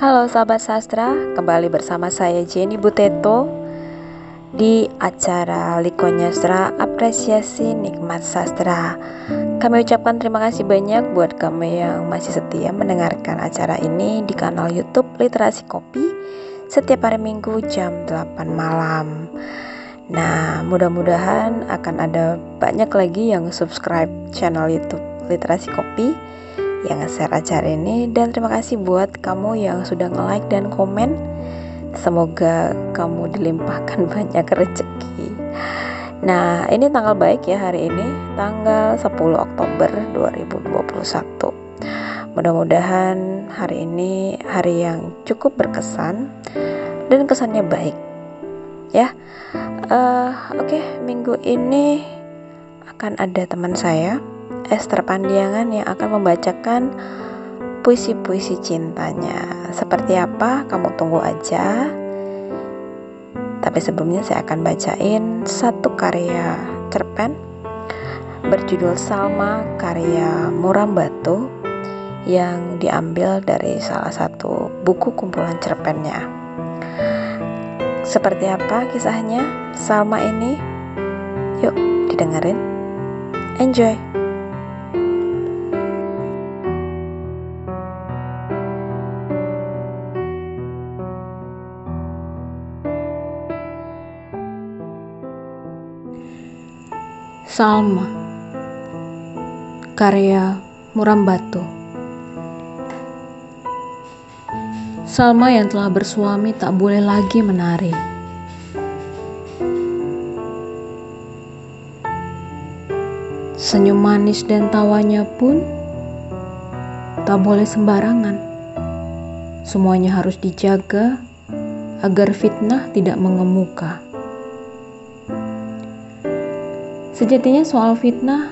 Halo sahabat sastra, kembali bersama saya Jenny Buteto di acara Likonyastra Apresiasi Nikmat Sastra. Kami ucapkan terima kasih banyak buat kamu yang masih setia mendengarkan acara ini di kanal YouTube Literasi Kopi setiap hari Minggu jam 8 malam. Nah, mudah-mudahan akan ada banyak lagi yang subscribe channel YouTube Literasi Kopi, yang nge-share acara ini, dan terima kasih buat kamu yang sudah nge-like dan komen. Semoga kamu dilimpahkan banyak rezeki. Nah, ini tanggal baik ya hari ini, tanggal 10 Oktober 2021. Mudah-mudahan hari ini hari yang cukup berkesan dan kesannya baik ya. Oke, minggu ini akan ada teman saya Esther Pandiangan yang akan membacakan puisi-puisi cintanya. Seperti apa? Kamu tunggu aja. Tapi sebelumnya saya akan bacain satu karya cerpen berjudul Salma karya Muram Batu yang diambil dari salah satu buku kumpulan cerpennya. Seperti apa kisahnya Salma ini? Yuk didengerin. Enjoy. Salma karya Muram Batu. Salma yang telah bersuami tak boleh lagi menari. Senyum manis dan tawanya pun tak boleh sembarangan. Semuanya harus dijaga agar fitnah tidak mengemuka. Sejatinya soal fitnah,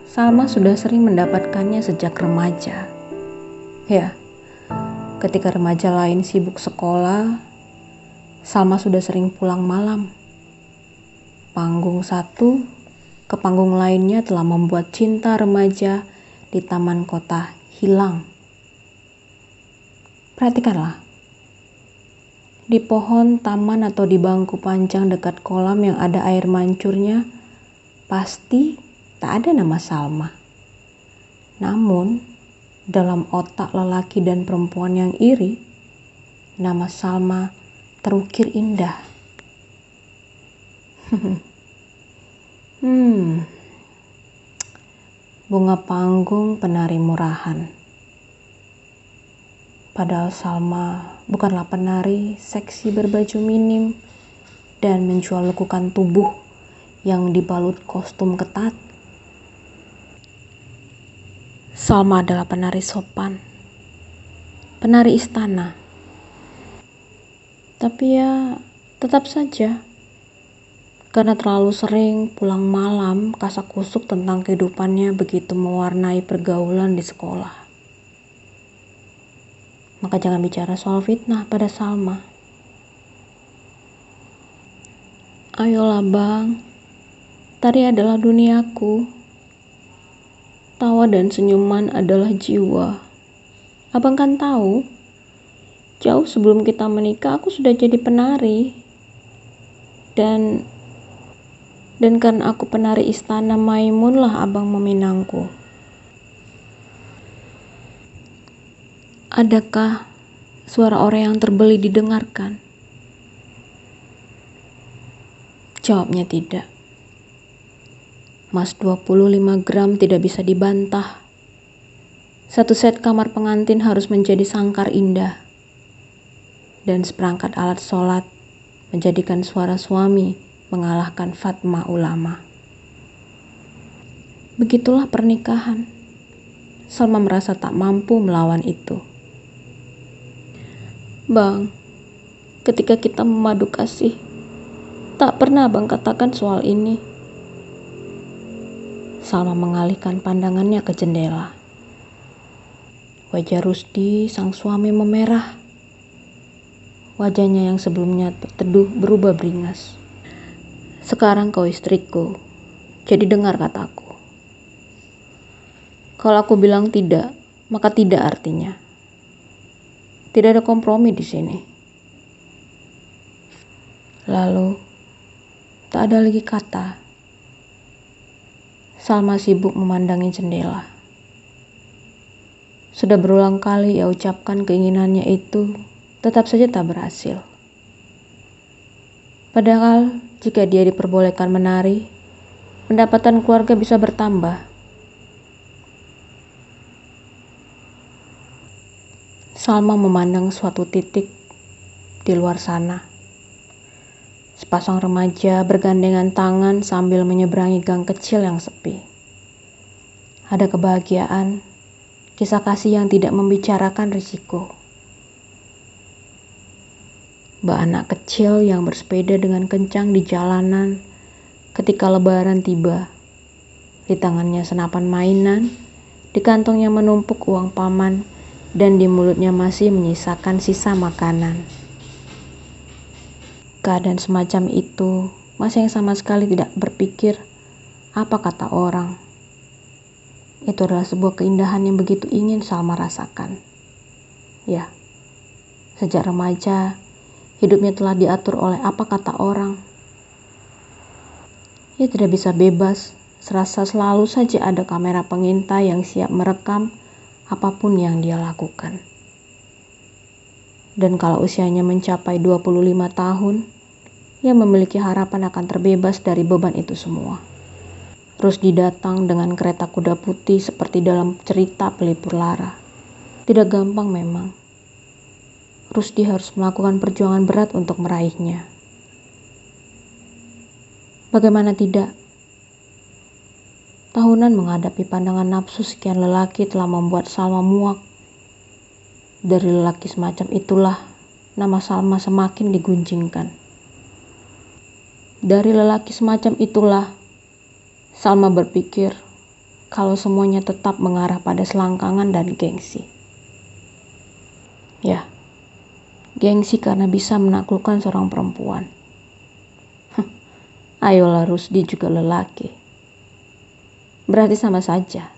Salma sudah sering mendapatkannya sejak remaja. Ya, ketika remaja lain sibuk sekolah, Salma sudah sering pulang malam. Panggung satu ke panggung lainnya telah membuat cinta remaja di taman kota hilang. Perhatikanlah, di pohon, taman, atau di bangku panjang dekat kolam yang ada air mancurnya, pasti tak ada nama Salma. Namun, dalam otak lelaki dan perempuan yang iri, nama Salma terukir indah. Bunga panggung penari murahan. Padahal Salma bukanlah penari seksi berbaju minim dan menjual lekukan tubuh yang dibalut kostum ketat. Salma adalah penari sopan, penari istana. Tapi ya, tetap saja, karena terlalu sering pulang malam, kasak-kusuk tentang kehidupannya begitu mewarnai pergaulan di sekolah. Maka jangan bicara soal fitnah pada Salma. Ayolah bang, tari adalah duniaku. Tawa dan senyuman adalah jiwa. Abang kan tahu, jauh sebelum kita menikah aku sudah jadi penari. Dan karena aku penari istana Maimun lah abang meminangku. Adakah suara orang yang terbeli didengarkan? Jawabnya tidak. Mas 25 gram tidak bisa dibantah. Satu set kamar pengantin harus menjadi sangkar indah. Dan seperangkat alat sholat menjadikan suara suami mengalahkan Fatma ulama. Begitulah pernikahan. Salma merasa tak mampu melawan itu. Bang, ketika kita memadu kasih, tak pernah abang katakan soal ini. Salma mengalihkan pandangannya ke jendela. Wajah Rusdi, sang suami, memerah. Wajahnya yang sebelumnya terteduh berubah beringas. Sekarang kau istriku, jadi dengar kataku. Kalau aku bilang tidak, maka tidak artinya. Tidak ada kompromi di sini. Lalu, tak ada lagi kata. Salma sibuk memandangi jendela. Sudah berulang kali ia ucapkan keinginannya itu, tetap saja tak berhasil. Padahal, jika dia diperbolehkan menari, pendapatan keluarga bisa bertambah. Salma memandang suatu titik di luar sana. Sepasang remaja bergandengan tangan sambil menyeberangi gang kecil yang sepi. Ada kebahagiaan, kisah kasih yang tidak membicarakan risiko. Mbak anak kecil yang bersepeda dengan kencang di jalanan ketika lebaran tiba. Di tangannya senapan mainan, di kantongnya menumpuk uang paman, dan di mulutnya masih menyisakan sisa makanan. Keadaan semacam itu, Mas yang sama sekali tidak berpikir apa kata orang. Itu adalah sebuah keindahan yang begitu ingin Salma rasakan. Ya, sejak remaja, hidupnya telah diatur oleh apa kata orang. Ia tidak bisa bebas, serasa selalu saja ada kamera pengintai yang siap merekam apapun yang dia lakukan. Dan kalau usianya mencapai 25 tahun, ia memiliki harapan akan terbebas dari beban itu semua. Rusdi datang dengan kereta kuda putih seperti dalam cerita pelipur lara. Tidak gampang memang. Rusdi harus melakukan perjuangan berat untuk meraihnya. Bagaimana tidak? Tahunan menghadapi pandangan nafsu sekian lelaki telah membuat Salma muak. Dari lelaki semacam itulah nama Salma semakin digunjingkan. Dari lelaki semacam itulah Salma berpikir kalau semuanya tetap mengarah pada selangkangan dan gengsi. Ya, gengsi karena bisa menaklukkan seorang perempuan. Ayolah, Rusdi juga lelaki. Berarti sama saja.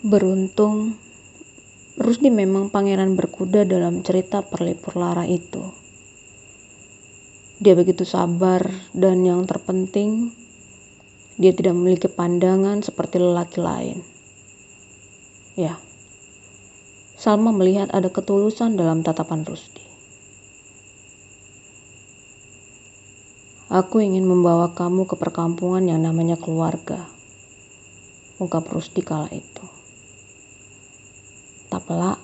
Beruntung, Rusdi memang pangeran berkuda dalam cerita perlipur lara itu. Dia begitu sabar dan yang terpenting, dia tidak memiliki pandangan seperti lelaki lain. Ya, Salma melihat ada ketulusan dalam tatapan Rusdi. Aku ingin membawa kamu ke perkampungan yang namanya keluarga, ungkap Rusdi kala itu. Tak pelak,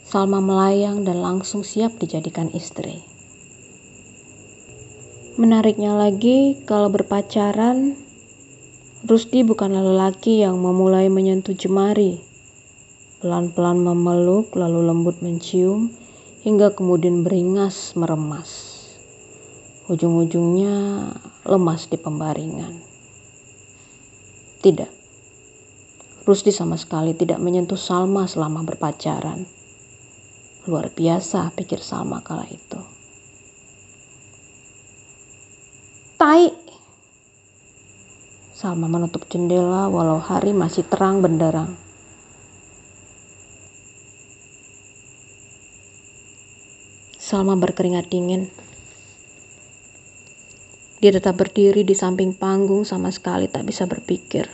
Salma melayang dan langsung siap dijadikan istri. Menariknya lagi, kalau berpacaran, Rusdi bukanlah lelaki yang memulai menyentuh jemari, pelan-pelan memeluk lalu lembut mencium, hingga kemudian beringas meremas. Ujung-ujungnya lemas di pembaringan. Tidak. Rusdi sama sekali tidak menyentuh Salma selama berpacaran. Luar biasa, pikir Salma kala itu. Tai! Salma menutup jendela walau hari masih terang benderang. Salma berkeringat dingin. Dia tetap berdiri di samping panggung sama sekali tak bisa berpikir.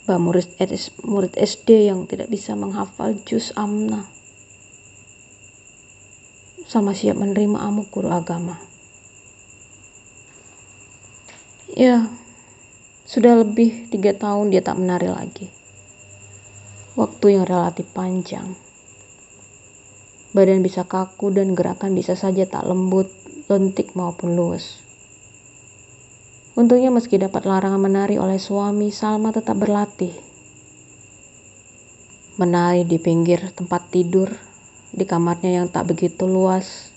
Murid SD yang tidak bisa menghafal juz amna. Salma siap menerima amuk guru agama. Ya, sudah lebih 3 tahun dia tak menari lagi. Waktu yang relatif panjang. Badan bisa kaku dan gerakan bisa saja tak lembut, lentik maupun luwes. Untungnya meski dapat larangan menari oleh suami, Salma tetap berlatih. Menari di pinggir tempat tidur, di kamarnya yang tak begitu luas.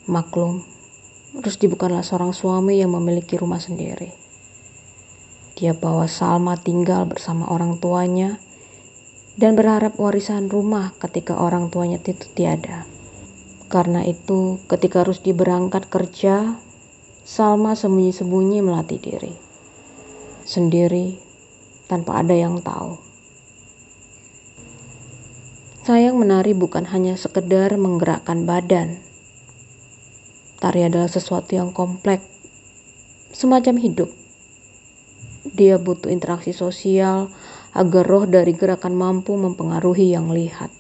Maklum, Rusdi bukanlah seorang suami yang memiliki rumah sendiri. Dia bawa Salma tinggal bersama orang tuanya dan berharap warisan rumah ketika orang tuanya itu tiada. Karena itu, ketika Rusdi berangkat kerja, Salma sembunyi-sembunyi melatih diri. Sendiri, tanpa ada yang tahu. Sayang, menari bukan hanya sekedar menggerakkan badan. Tari adalah sesuatu yang kompleks, semacam hidup. Dia butuh interaksi sosial agar roh dari gerakan mampu mempengaruhi yang lihat.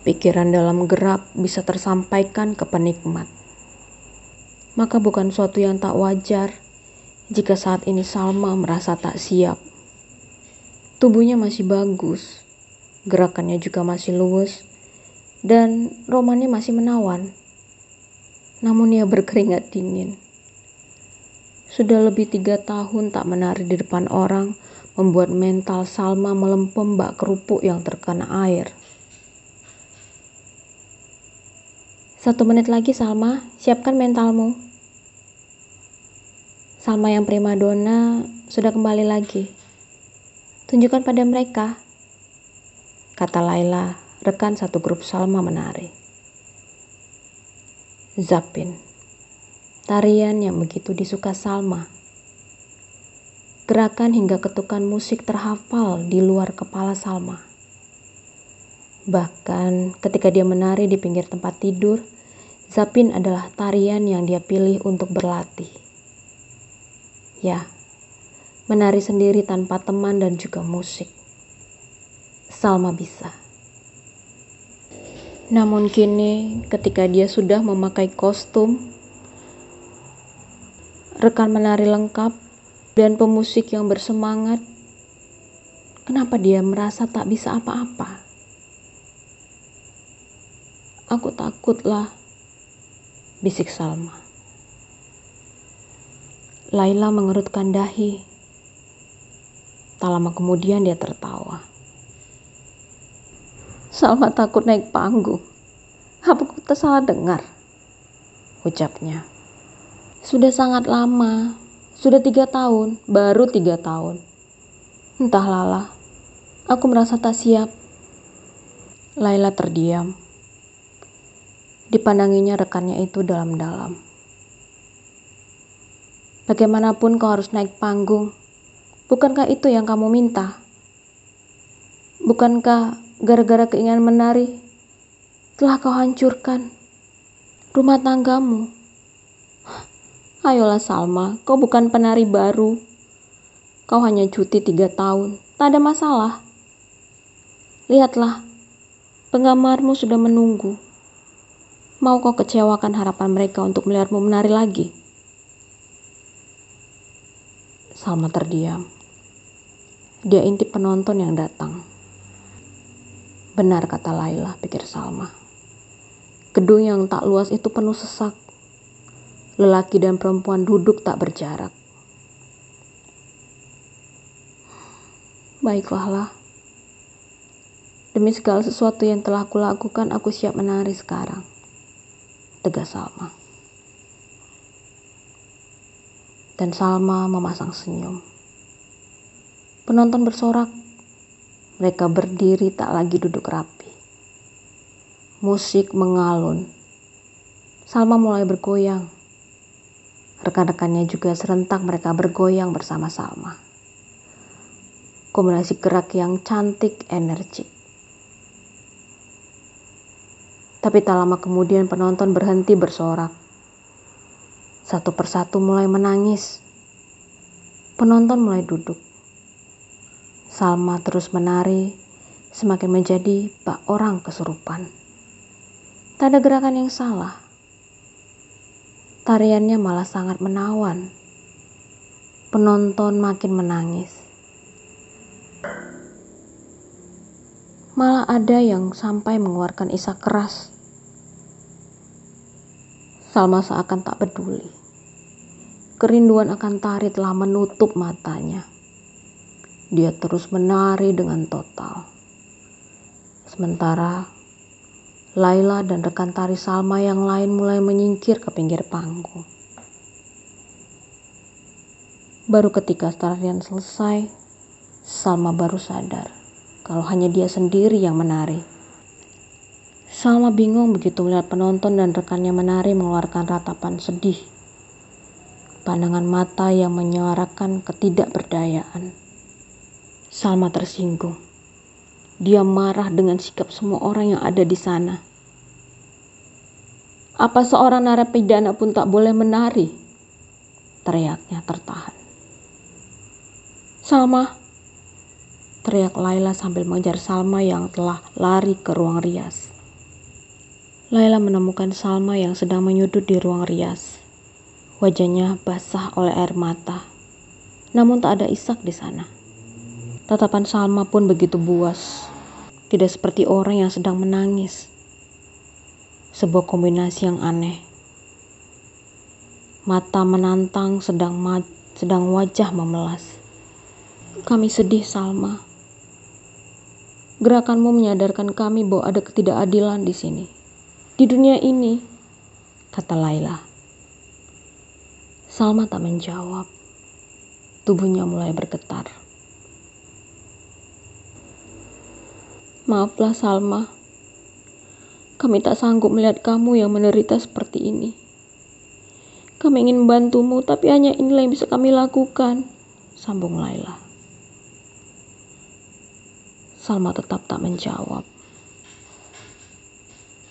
Pikiran dalam gerak bisa tersampaikan ke penikmat. Maka bukan suatu yang tak wajar jika saat ini Salma merasa tak siap. Tubuhnya masih bagus, gerakannya juga masih luwes, dan romannya masih menawan. Namun ia berkeringat dingin. Sudah lebih 3 tahun tak menari di depan orang, membuat mental Salma melempem bak kerupuk yang terkena air. 1 menit lagi Salma, siapkan mentalmu. Salma yang primadona sudah kembali lagi. Tunjukkan pada mereka, kata Laila, rekan satu grup Salma menari. Zapin, tarian yang begitu disuka Salma. Gerakan hingga ketukan musik terhafal di luar kepala Salma. Bahkan ketika dia menari di pinggir tempat tidur, Zapin adalah tarian yang dia pilih untuk berlatih. Ya, menari sendiri tanpa teman dan juga musik. Salma bisa. Namun kini ketika dia sudah memakai kostum, rekan menari lengkap, dan pemusik yang bersemangat, kenapa dia merasa tak bisa apa-apa? Aku takutlah, bisik Salma. Laila mengerutkan dahi. Tak lama kemudian dia tertawa. Salma takut naik panggung. Apa aku salah dengar? Ucapnya. Sudah sangat lama. Sudah 3 tahun. Baru 3 tahun. Entahlah. Aku merasa tak siap. Laila terdiam. Dipandanginya rekannya itu dalam-dalam. Bagaimanapun kau harus naik panggung. Bukankah itu yang kamu minta? Bukankah gara-gara keinginan menari telah kau hancurkan rumah tanggamu? Ayolah Salma, kau bukan penari baru. Kau hanya cuti 3 tahun. Tak ada masalah. Lihatlah, penggemarmu sudah menunggu. Mau kau kecewakan harapan mereka untuk melihatmu menari lagi? Salma terdiam. Dia intip penonton yang datang. Benar kata Laila, pikir Salma. Gedung yang tak luas itu penuh sesak. Lelaki dan perempuan duduk tak berjarak. Baiklah. Demi segala sesuatu yang telah kulakukan, aku siap menari sekarang, tegas Salma. Dan Salma memasang senyum. Penonton bersorak. Mereka berdiri tak lagi duduk rapi. Musik mengalun. Salma mulai bergoyang. Rekan-rekannya juga serentak mereka bergoyang bersama Salma. Kombinasi gerak yang cantik, energik. Tapi tak lama kemudian penonton berhenti bersorak. Satu persatu mulai menangis. Penonton mulai duduk. Salma terus menari, semakin menjadi bak orang kesurupan. Tak ada gerakan yang salah. Tariannya malah sangat menawan. Penonton makin menangis. Malah ada yang sampai mengeluarkan isak keras. Salma seakan tak peduli. Kerinduan akan tari telah menutup matanya. Dia terus menari dengan total. Sementara Laila dan rekan tari Salma yang lain mulai menyingkir ke pinggir panggung. Baru ketika tarian selesai, Salma baru sadar kalau hanya dia sendiri yang menari. Salma bingung begitu melihat penonton dan rekannya menari mengeluarkan ratapan sedih. Pandangan mata yang menyuarakan ketidakberdayaan. Salma tersinggung. Dia marah dengan sikap semua orang yang ada di sana. "Apa seorang narapidana pun tak boleh menari?" teriaknya tertahan. "Salma!" teriak Laila sambil mengejar Salma yang telah lari ke ruang rias. Laila menemukan Salma yang sedang menyudut di ruang rias. Wajahnya basah oleh air mata, namun tak ada isak di sana. Tatapan Salma pun begitu buas, tidak seperti orang yang sedang menangis. Sebuah kombinasi yang aneh. Mata menantang, sedang wajah memelas. "Kami sedih, Salma. Gerakanmu menyadarkan kami bahwa ada ketidakadilan di sini, di dunia ini," kata Laila. Salma tak menjawab. Tubuhnya mulai bergetar. "Maaflah, Salma. Kami tak sanggup melihat kamu yang menderita seperti ini. Kami ingin membantumu, tapi hanya inilah yang bisa kami lakukan," sambung Laila. Salma tetap tak menjawab.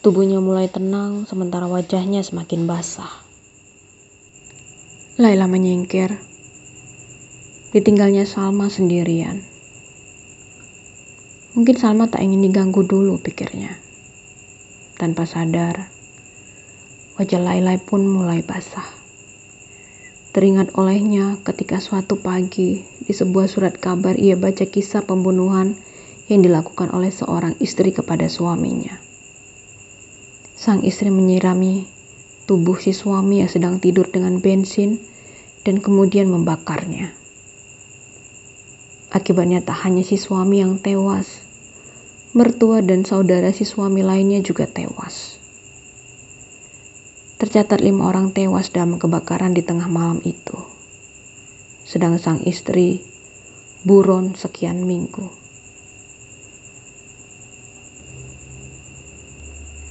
Tubuhnya mulai tenang, sementara wajahnya semakin basah. Laila menyingkir. Ditinggalnya Salma sendirian. Mungkin Salma tak ingin diganggu dulu, pikirnya. Tanpa sadar, wajah Laila pun mulai basah. Teringat olehnya ketika suatu pagi di sebuah surat kabar ia baca kisah pembunuhan yang dilakukan oleh seorang istri kepada suaminya. Sang istri menyirami tubuh si suami yang sedang tidur dengan bensin dan kemudian membakarnya. Akibatnya tak hanya si suami yang tewas, mertua dan saudara si suami lainnya juga tewas. Tercatat 5 orang tewas dalam kebakaran di tengah malam itu. Sedang sang istri buron sekian minggu.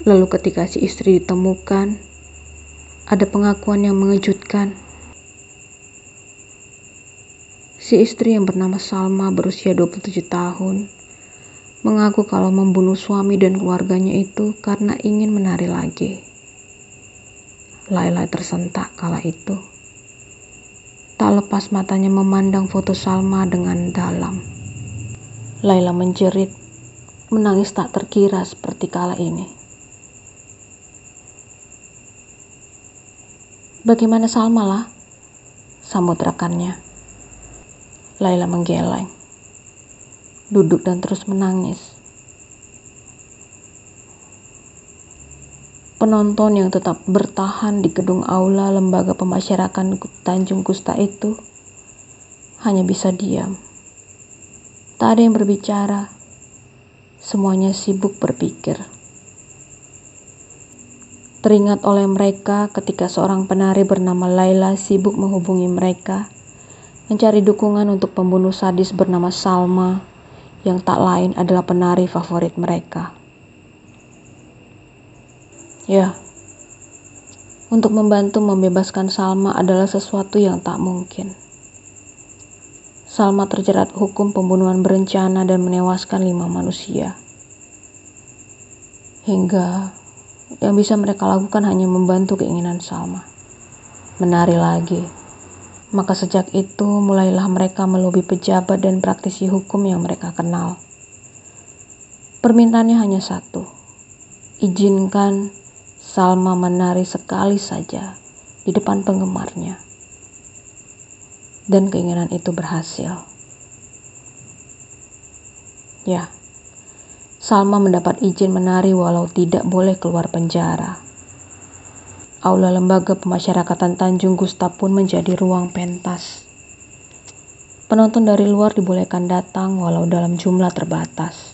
Lalu ketika si istri ditemukan, ada pengakuan yang mengejutkan. Si istri yang bernama Salma berusia 27 tahun mengaku kalau membunuh suami dan keluarganya itu karena ingin menari lagi. Laila tersentak kala itu. Tak lepas matanya memandang foto Salma dengan dalam. Laila menjerit, menangis tak terkira seperti kala ini. "Bagaimana Salma lah?" sambut rekannya. Laila menggeleng, duduk dan terus menangis. Penonton yang tetap bertahan di gedung aula Lembaga Pemasyarakatan Tanjung Gusta itu hanya bisa diam. Tak ada yang berbicara. Semuanya sibuk berpikir. Teringat oleh mereka ketika seorang penari bernama Laila sibuk menghubungi mereka, mencari dukungan untuk pembunuh sadis bernama Salma, yang tak lain adalah penari favorit mereka. Ya, untuk membantu membebaskan Salma adalah sesuatu yang tak mungkin. Salma terjerat hukum pembunuhan berencana dan menewaskan 5 manusia. Hingga yang bisa mereka lakukan hanya membantu keinginan Salma menari lagi. Maka sejak itu mulailah mereka melobi pejabat dan praktisi hukum yang mereka kenal. Permintaannya hanya satu, izinkan Salma menari sekali saja di depan penggemarnya. Dan keinginan itu berhasil. Ya, Salma mendapat izin menari walau tidak boleh keluar penjara. Aula Lembaga Pemasyarakatan Tanjung Gusta pun menjadi ruang pentas. Penonton dari luar dibolehkan datang walau dalam jumlah terbatas.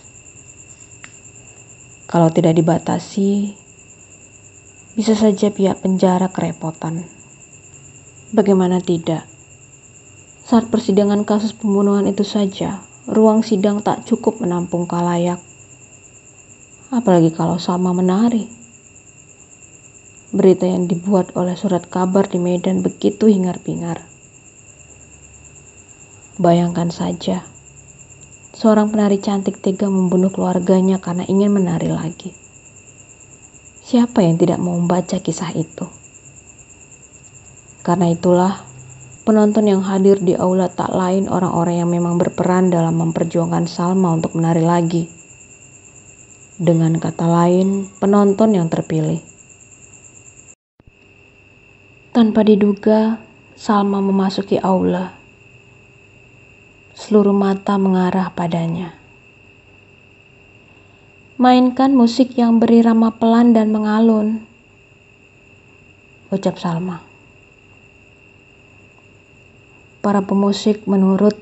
Kalau tidak dibatasi, bisa saja pihak penjara kerepotan. Bagaimana tidak? Saat persidangan kasus pembunuhan itu saja, ruang sidang tak cukup menampung khalayak. Apalagi kalau Salma menari. Berita yang dibuat oleh surat kabar di Medan begitu hingar-bingar. Bayangkan saja, Seorang penari cantik tega membunuh keluarganya karena ingin menari lagi. Siapa yang tidak mau membaca kisah itu? Karena itulah, penonton yang hadir di aula tak lain orang-orang yang memang berperan dalam memperjuangkan Salma untuk menari lagi. Dengan kata lain, penonton yang terpilih. Tanpa diduga, Salma memasuki aula. Seluruh mata mengarah padanya. Mainkan musik yang berirama pelan dan mengalun, ucap Salma. Para pemusik menurut,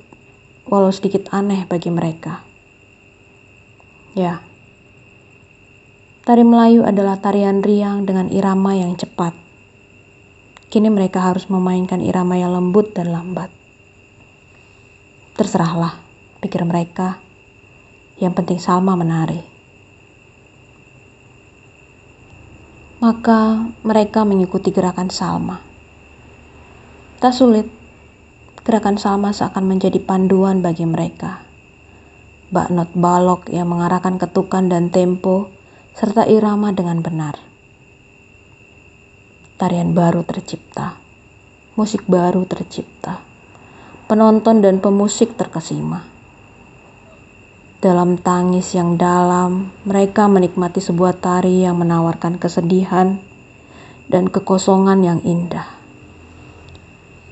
walau sedikit aneh bagi mereka. Ya, tari Melayu adalah tarian riang dengan irama yang cepat. Kini mereka harus memainkan irama yang lembut dan lambat. Terserahlah, pikir mereka. Yang penting Salma menari. Maka mereka mengikuti gerakan Salma. Tak sulit, gerakan Salma seakan menjadi panduan bagi mereka. Bak not balok yang mengarahkan ketukan dan tempo, serta irama dengan benar. Tarian baru tercipta, musik baru tercipta. Penonton dan pemusik terkesima. Dalam tangis yang dalam, mereka menikmati sebuah tari yang menawarkan kesedihan dan kekosongan yang indah.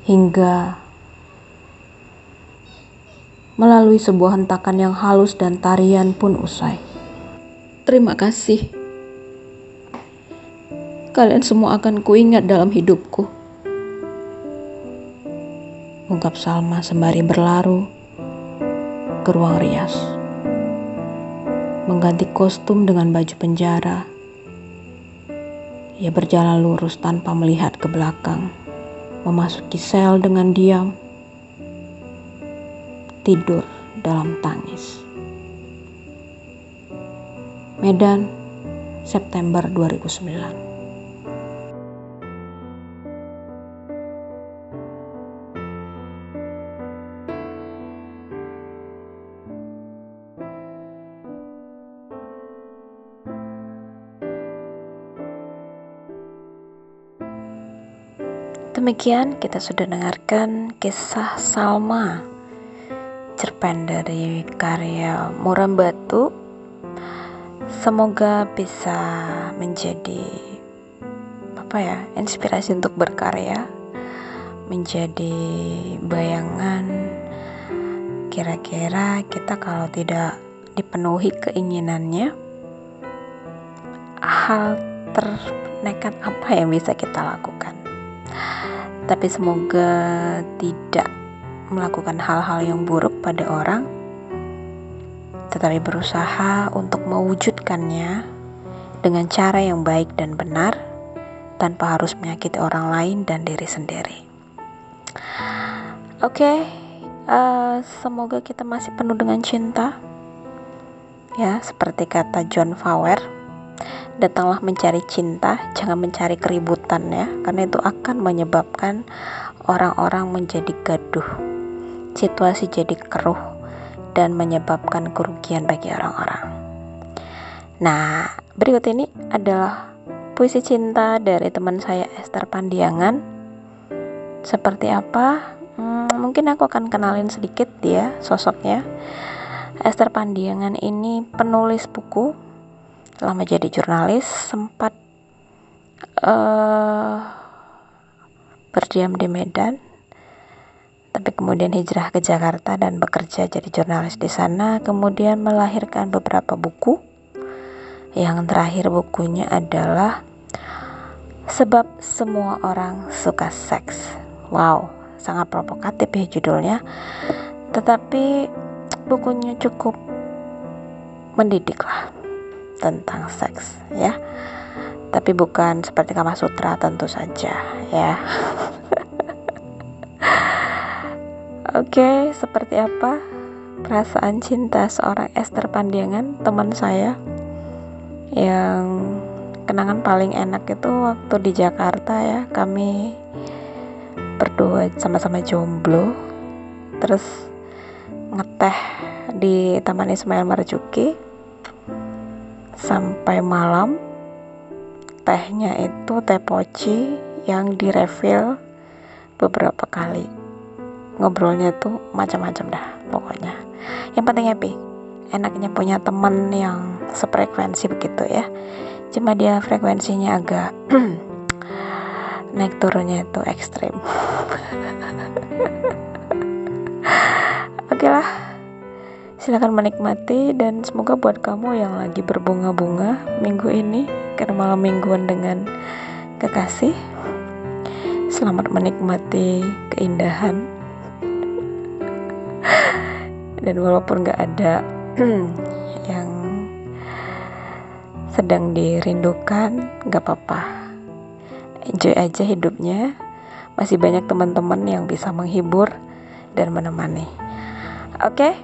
Hingga melalui sebuah hentakan yang halus dan tarian pun usai. Terima kasih. Kalian semua akan kuingat dalam hidupku, ungkap Salma sembari berlaru ke ruang rias. Mengganti kostum dengan baju penjara, ia berjalan lurus tanpa melihat ke belakang, memasuki sel dengan diam, tidur dalam tangis. Medan, September 2009. Demikian kita sudah dengarkan kisah Salma, cerpen dari karya Muram Batu. Semoga bisa menjadi inspirasi untuk berkarya, menjadi bayangan kira-kira kita kalau tidak dipenuhi keinginannya, hal ternekat apa yang bisa kita lakukan. Tapi semoga tidak melakukan hal-hal yang buruk pada orang, tetapi berusaha untuk mewujudkannya dengan cara yang baik dan benar, tanpa harus menyakiti orang lain dan diri sendiri. Oke, semoga kita masih penuh dengan cinta. Ya, seperti kata John Fowler, datanglah mencari cinta, jangan mencari keributan ya, karena itu akan menyebabkan orang-orang menjadi gaduh, situasi jadi keruh, dan menyebabkan kerugian bagi orang-orang. Nah, berikut ini adalah puisi cinta dari teman saya Esther Pandiangan. Seperti apa? Mungkin aku akan kenalin sedikit dia sosoknya. Esther Pandiangan ini penulis buku, lama jadi jurnalis, sempat berdiam di Medan, tapi kemudian hijrah ke Jakarta dan bekerja jadi jurnalis di sana, kemudian melahirkan beberapa buku. Yang terakhir bukunya adalah Sebab Semua Orang Suka Seks. Wow, sangat provokatif ya judulnya, tetapi bukunya cukup mendidik lah tentang seks ya, tapi bukan seperti Kama Sutra tentu saja ya. Oke, seperti apa perasaan cinta seorang Esther Pandiangan, teman saya yang kenangan paling enak itu waktu di Jakarta ya, kami berdua sama-sama jomblo, terus ngeteh di Taman Ismail Marzuki sampai malam. Tehnya itu teh poci yang direfill beberapa kali. Ngobrolnya tuh macam-macam dah pokoknya. Yang penting happy. Enaknya punya temen yang sefrekuensi begitu ya. Cuma dia frekuensinya agak naik turunnya itu ekstrim. Oke lah, silakan menikmati, dan semoga buat kamu yang lagi berbunga-bunga minggu ini karena malam mingguan dengan kekasih, selamat menikmati keindahan. Dan walaupun gak ada yang sedang dirindukan, gak apa-apa, enjoy aja hidupnya. Masih banyak teman-teman yang bisa menghibur dan menemani. Oke,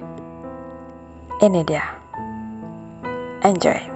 ini dia, enjoy.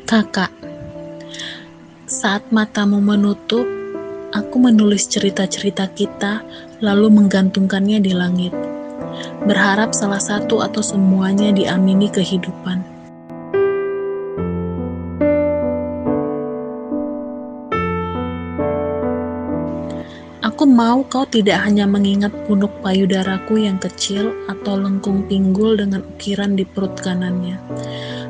Kakak, saat matamu menutup, aku menulis cerita-cerita kita, lalu menggantungkannya di langit. Berharap salah satu atau semuanya diamini kehidupan. Aku mau kau tidak hanya mengingat punuk payudaraku yang kecil atau lengkung pinggul dengan ukiran di perut kanannya.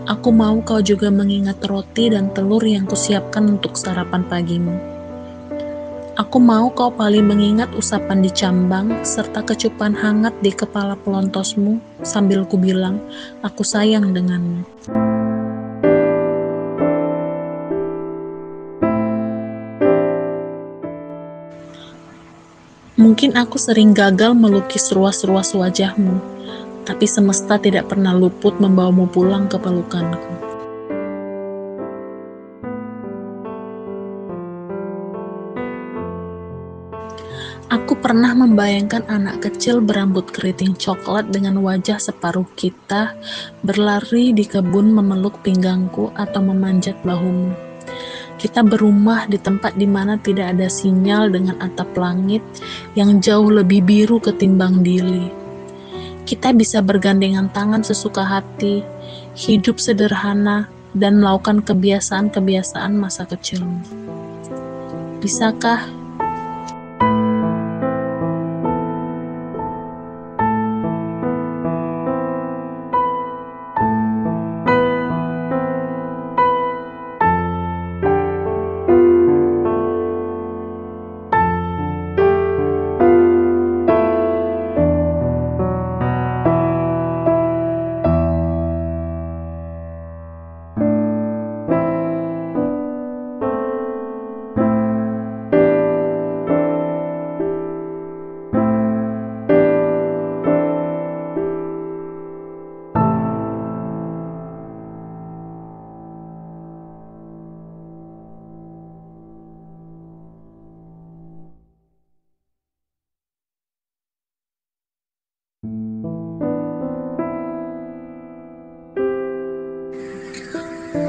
Aku mau kau juga mengingat roti dan telur yang kusiapkan untuk sarapan pagimu. Aku mau kau paling mengingat usapan di cambang serta kecupan hangat di kepala pelontosmu sambil kubilang, aku sayang denganmu. Mungkin aku sering gagal melukis ruas-ruas wajahmu, tapi semesta tidak pernah luput membawamu pulang ke pelukanku. Aku pernah membayangkan anak kecil berambut keriting coklat dengan wajah separuh kita berlari di kebun memeluk pinggangku atau memanjat bahumu. Kita berumah di tempat di mana tidak ada sinyal dengan atap langit yang jauh lebih biru ketimbang Dili. Kita bisa bergandengan tangan sesuka hati, hidup sederhana, dan melakukan kebiasaan-kebiasaan masa kecilmu. Bisakah?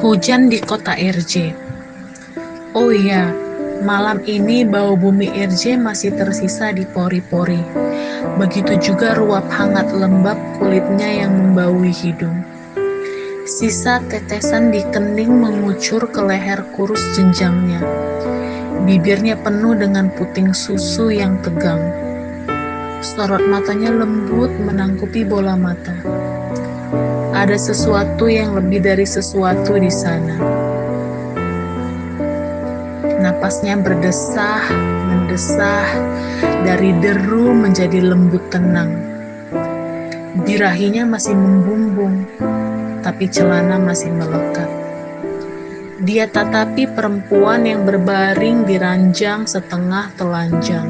Hujan di kota RJ. Oh iya, malam ini bau bumi RJ masih tersisa di pori-pori. Begitu juga ruap hangat lembab kulitnya yang membaui hidung. Sisa tetesan di kening mengucur ke leher kurus jenjangnya. Bibirnya penuh dengan puting susu yang tegang. Sorot matanya lembut menangkupi bola mata. Ada sesuatu yang lebih dari sesuatu di sana. Napasnya berdesah, mendesah, dari deru menjadi lembut tenang. Birahinya masih membumbung, tapi celana masih melekat. Dia tatapi perempuan yang berbaring di ranjang setengah telanjang.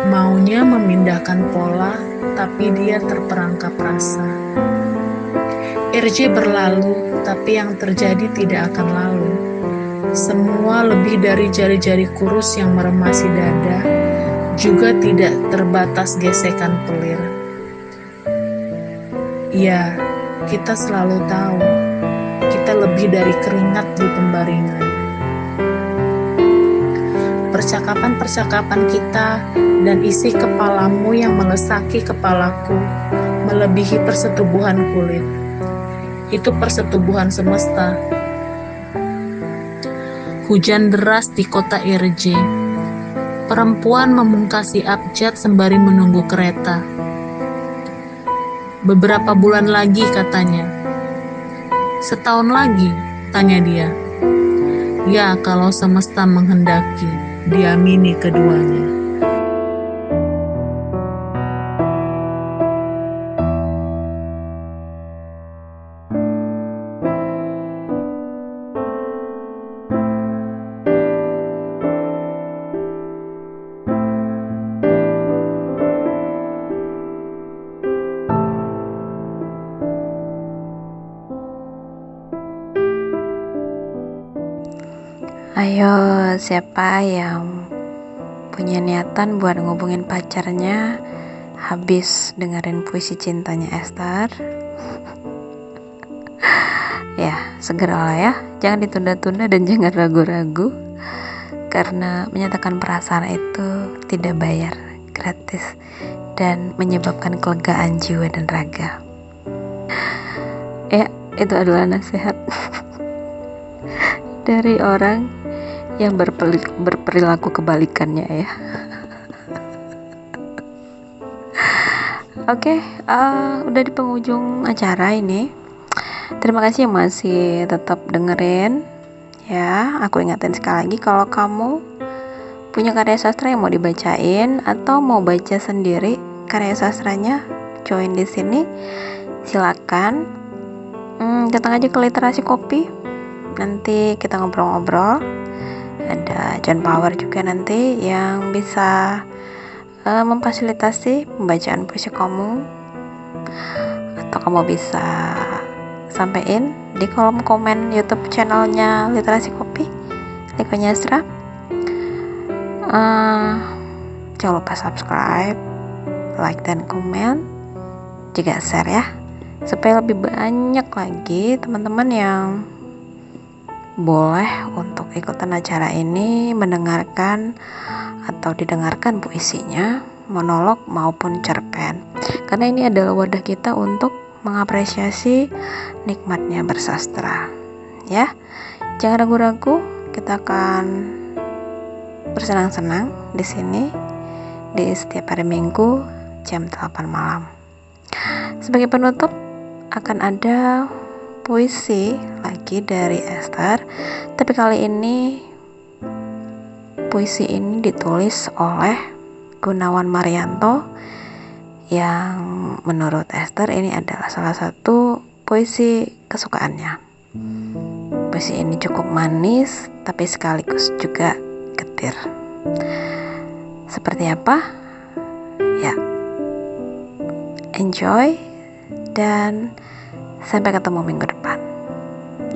Maunya memindahkan pola, tapi dia terperangkap rasa. RJ berlalu, tapi yang terjadi tidak akan lalu. Semua lebih dari jari-jari kurus yang meremasi dada, juga tidak terbatas gesekan pelir. Ya, kita selalu tahu, kita lebih dari keringat di pembaringan. Percakapan-percakapan kita dan isi kepalamu yang melesaki kepalaku melebihi persetubuhan kulit. Itu persetubuhan semesta. Hujan deras di kota RJ. Perempuan memungkasi abjad sembari menunggu kereta. Beberapa bulan lagi katanya. Setahun lagi, tanya dia. Ya, kalau semesta menghendaki, diamini keduanya. Ayo, siapa yang punya niatan buat ngubungin pacarnya habis dengerin puisi cintanya Esther? Ya, segeralah ya. Jangan ditunda-tunda dan jangan ragu-ragu, karena menyatakan perasaan itu tidak bayar, gratis, dan menyebabkan kelegaan jiwa dan raga. Ya, itu adalah nasihat dari orang yang berperilaku kebalikannya ya. Oke, udah di penghujung acara ini. Terima kasih yang masih tetap dengerin ya. Aku ingatin sekali lagi, kalau kamu punya karya sastra yang mau dibacain atau mau baca sendiri karya sastranya, join di sini. Silakan. Datang aja ke Literasi Kopi. Nanti kita ngobrol-ngobrol. Ada John Power juga nanti yang bisa memfasilitasi pembacaan puisi kamu, atau kamu bisa sampein di kolom komen YouTube channelnya Literasi Kopi Likonya Astra. Jangan lupa subscribe, like dan komen, juga share ya, supaya lebih banyak lagi teman-teman yang boleh untuk ikutan acara ini, mendengarkan atau didengarkan puisinya, monolog maupun cerpen. Karena ini adalah wadah kita untuk mengapresiasi nikmatnya bersastra. Ya, jangan ragu-ragu, kita akan bersenang-senang di sini di setiap hari Minggu jam 8 malam. Sebagai penutup akan ada puisi lagi dari Esther, tapi kali ini puisi ini ditulis oleh Gunawan Marianto, yang menurut Esther ini adalah salah satu puisi kesukaannya. Puisi ini cukup manis tapi sekaligus juga getir. Seperti apa? Ya, enjoy dan sampai ketemu minggu depan.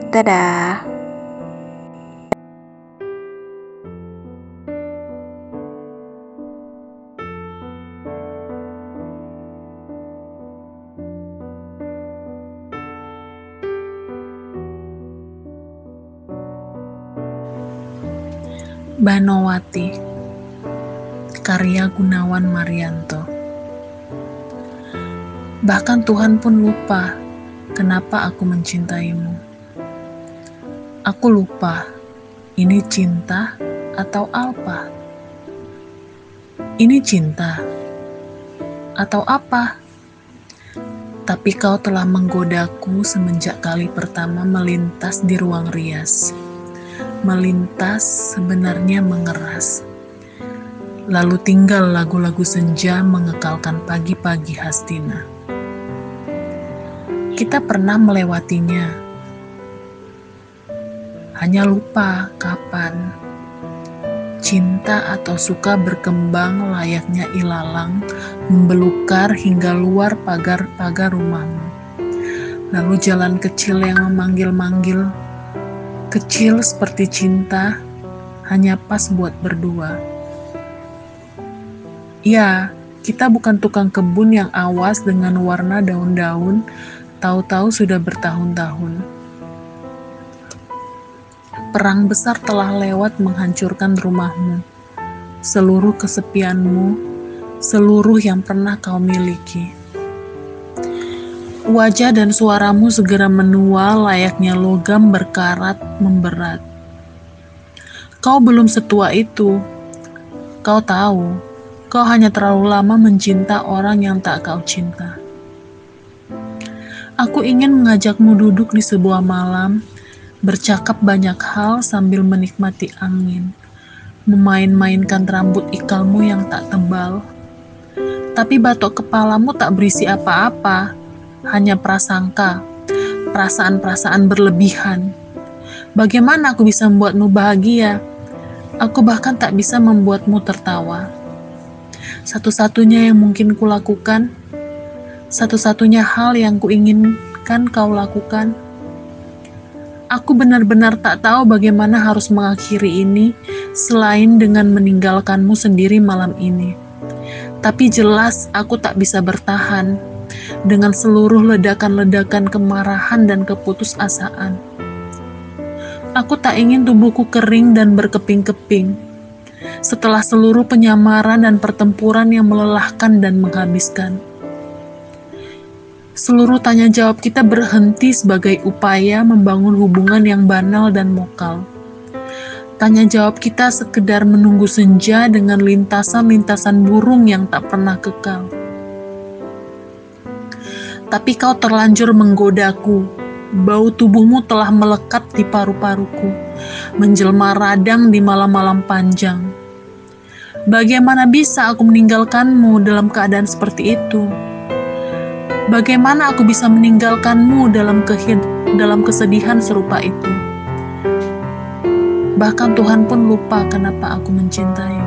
Dadah. Banowati, karya Gunawan Marianto. Bahkan Tuhan pun lupa kenapa aku mencintaimu. Aku lupa, ini cinta atau apa? Ini cinta atau apa? Tapi kau telah menggodaku semenjak kali pertama melintas di ruang rias. Melintas sebenarnya mengeras. Lalu tinggal lagu-lagu senja mengekalkan pagi-pagi Hastina. Kita pernah melewatinya. hanya lupa kapan. Cinta atau suka berkembang layaknya ilalang, membelukar hingga luar pagar-pagar rumahmu. Lalu jalan kecil yang memanggil-manggil, kecil seperti cinta, hanya pas buat berdua. Ya, kita bukan tukang kebun yang awas dengan warna daun-daun, tahu-tahu sudah bertahun-tahun. Perang besar telah lewat menghancurkan rumahmu, seluruh kesepianmu, seluruh yang pernah kau miliki. Wajah dan suaramu segera menua layaknya logam berkarat memberat. Kau belum setua itu. Kau tahu, kau hanya terlalu lama mencinta orang yang tak kau cinta. Aku ingin mengajakmu duduk di sebuah malam, bercakap banyak hal sambil menikmati angin, memain-mainkan rambut ikalmu yang tak tebal. Tapi batok kepalamu tak berisi apa-apa, hanya prasangka, perasaan-perasaan berlebihan. Bagaimana aku bisa membuatmu bahagia? Aku bahkan tak bisa membuatmu tertawa. Satu-satunya yang mungkin kulakukan, satu-satunya hal yang kuinginkan kau lakukan. Aku benar-benar tak tahu bagaimana harus mengakhiri ini selain dengan meninggalkanmu sendiri malam ini. Tapi jelas aku tak bisa bertahan dengan seluruh ledakan-ledakan kemarahan dan keputusasaan. Aku tak ingin tubuhku kering dan berkeping-keping setelah seluruh penyamaran dan pertempuran yang melelahkan dan menghabiskan. Seluruh tanya jawab kita berhenti sebagai upaya membangun hubungan yang banal dan mokal. Tanya jawab kita sekedar menunggu senja dengan lintasan-lintasan burung yang tak pernah kekal. Tapi kau terlanjur menggodaku. Bau tubuhmu telah melekat di paru-paruku, menjelma radang di malam-malam panjang. Bagaimana bisa aku meninggalkanmu dalam keadaan seperti itu? Bagaimana aku bisa meninggalkanmu dalam kesedihan serupa itu? Bahkan Tuhan pun lupa kenapa aku mencintai.